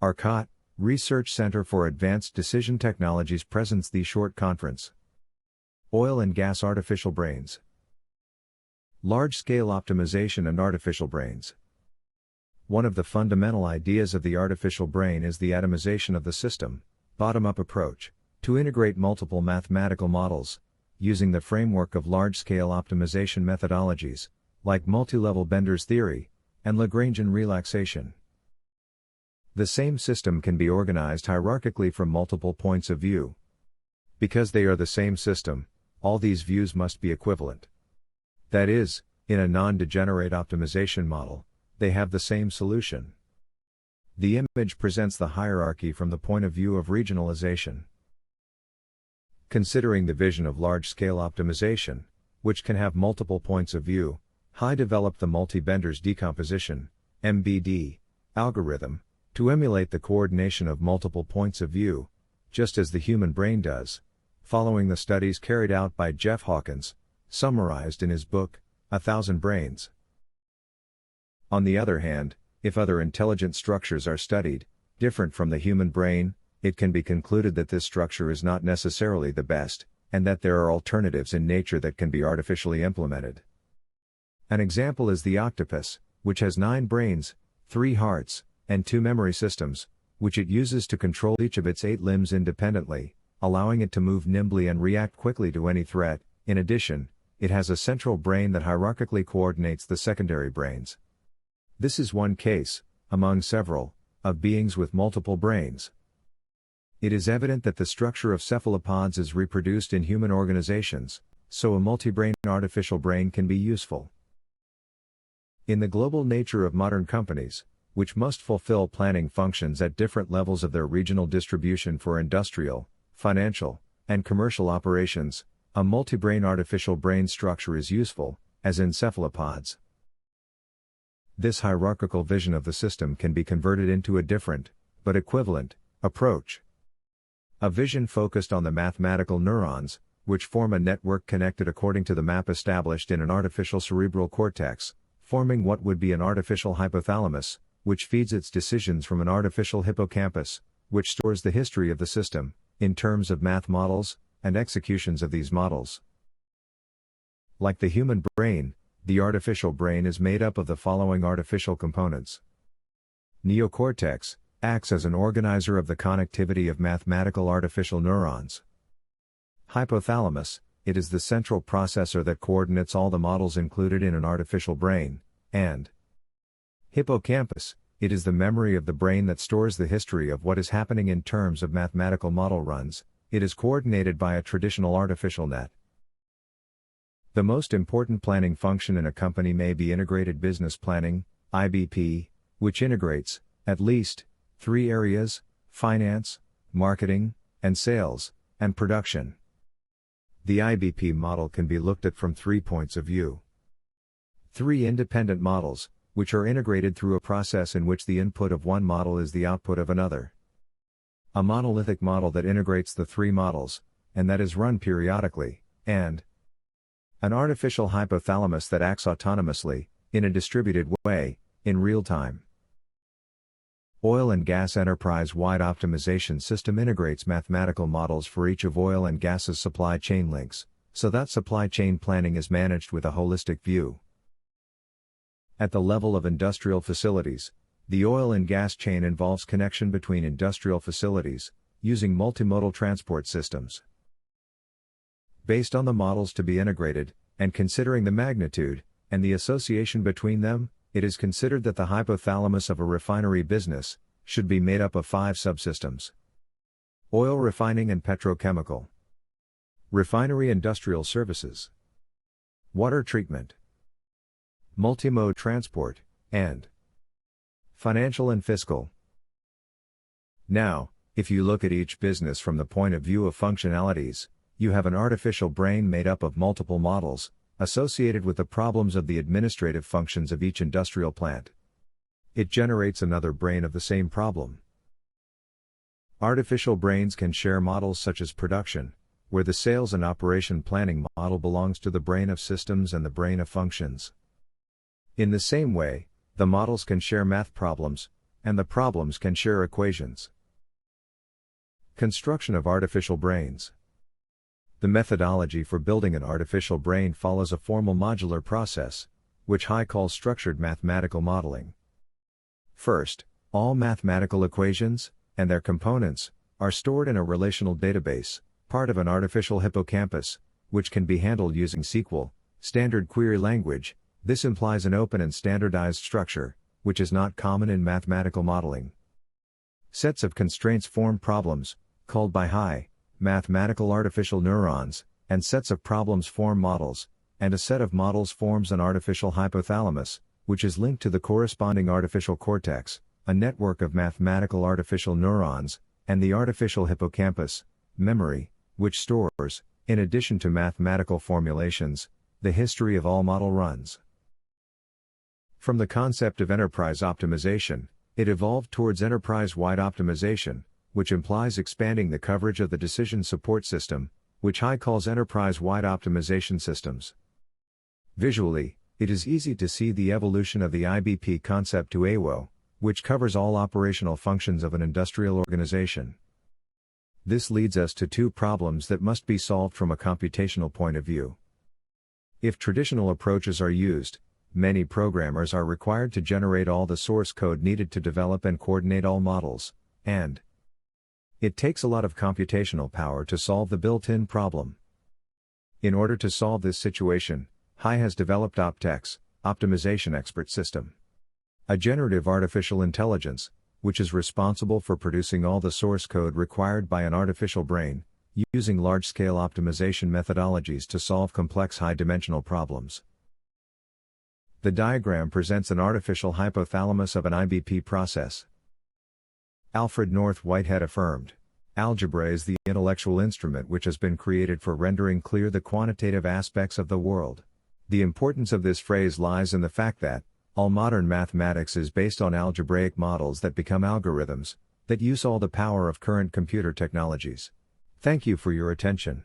RCADT, Research Center for Advanced Decision Technologies presents the short conference. Oil and Gas Artificial Brains. Large-scale optimization and artificial brains. One of the fundamental ideas of the artificial brain is the atomization of the system, bottom-up approach, to integrate multiple mathematical models, using the framework of large-scale optimization methodologies, like multi-level Bender's theory, and Lagrangian relaxation. The same system can be organized hierarchically from multiple points of view. Because they are the same system, all these views must be equivalent. That is, in a non-degenerate optimization model, they have the same solution. The image presents the hierarchy from the point of view of regionalization. Considering the vision of large-scale optimization, which can have multiple points of view, He developed the multi-Bender's decomposition (MBD) algorithm to emulate the coordination of multiple points of view, just as the human brain does, following the studies carried out by Jeff Hawkins, summarized in his book, 1,000 Brains. On the other hand, if other intelligent structures are studied, different from the human brain, it can be concluded that this structure is not necessarily the best, and that there are alternatives in nature that can be artificially implemented. An example is the octopus, which has 9 brains, 3 hearts, and 2 memory systems, which it uses to control each of its 8 limbs independently, allowing it to move nimbly and react quickly to any threat. In addition, it has a central brain that hierarchically coordinates the secondary brains. This is one case, among several, of beings with multiple brains. It is evident that the structure of cephalopods is reproduced in human organizations, so a multi-brain artificial brain can be useful. In the global nature of modern companies, which must fulfill planning functions at different levels of their regional distribution for industrial, financial, and commercial operations, a multi-brain artificial brain structure is useful, as in cephalopods. This hierarchical vision of the system can be converted into a different, but equivalent, approach. A vision focused on the mathematical neurons, which form a network connected according to the map established in an artificial cerebral cortex, forming what would be an artificial hypothalamus, which feeds its decisions from an artificial hippocampus, which stores the history of the system, in terms of math models, and executions of these models. Like the human brain, the artificial brain is made up of the following artificial components. Neocortex acts as an organizer of the connectivity of mathematical artificial neurons. Hypothalamus, it is the central processor that coordinates all the models included in an artificial brain, and hippocampus, it is the memory of the brain that stores the history of what is happening in terms of mathematical model runs. It is coordinated by a traditional artificial net. The most important planning function in a company may be integrated business planning, IBP, which integrates, at least, 3 areas: finance, marketing, and sales, and production. The IBP model can be looked at from 3 points of view. 3 independent models, which are integrated through a process in which the input of one model is the output of another. A monolithic model that integrates the 3 models, and that is run periodically, and an artificial hypothalamus that acts autonomously, in a distributed way, in real time. Oil and gas enterprise-wide optimization system integrates mathematical models for each of oil and gas's supply chain links, so that supply chain planning is managed with a holistic view. At the level of industrial facilities, the oil and gas chain involves connection between industrial facilities, using multimodal transport systems. Based on the models to be integrated, and considering the magnitude, and the association between them, it is considered that the hypothalamus of a refinery business should be made up of 5 subsystems. Oil refining and petrochemical. Refinery industrial services. Water treatment. Multimode transport, and financial and fiscal. Now, if you look at each business from the point of view of functionalities, you have an artificial brain made up of multiple models, associated with the problems of the administrative functions of each industrial plant. It generates another brain of the same problem. Artificial brains can share models such as production, where the sales and operation planning model belongs to the brain of systems and the brain of functions. In the same way, the models can share math problems, and the problems can share equations. Construction of artificial brains. The methodology for building an artificial brain follows a formal modular process, which HI calls structured mathematical modeling. First, all mathematical equations, and their components, are stored in a relational database, part of an artificial hippocampus, which can be handled using SQL, standard query language. This implies an open and standardized structure, which is not common in mathematical modeling. Sets of constraints form problems, called by HI, mathematical artificial neurons, and sets of problems form models, and a set of models forms an artificial hypothalamus, which is linked to the corresponding artificial cortex, a network of mathematical artificial neurons, and the artificial hippocampus, memory, which stores, in addition to mathematical formulations, the history of all model runs. From the concept of enterprise optimization, it evolved towards enterprise-wide optimization, which implies expanding the coverage of the decision support system, which HI calls enterprise-wide optimization systems. Visually, it is easy to see the evolution of the IBP concept to AWO, which covers all operational functions of an industrial organization. This leads us to two problems that must be solved from a computational point of view. If traditional approaches are used, many programmers are required to generate all the source code needed to develop and coordinate all models, and it takes a lot of computational power to solve the built-in problem. In order to solve this situation, HI has developed OptX, Optimization Expert System, a generative artificial intelligence, which is responsible for producing all the source code required by an artificial brain, using large-scale optimization methodologies to solve complex high-dimensional problems. The diagram presents an artificial hypothalamus of an IBP process. Alfred North Whitehead affirmed, "Algebra is the intellectual instrument which has been created for rendering clear the quantitative aspects of the world." The importance of this phrase lies in the fact that all modern mathematics is based on algebraic models that become algorithms, that use all the power of current computer technologies. Thank you for your attention.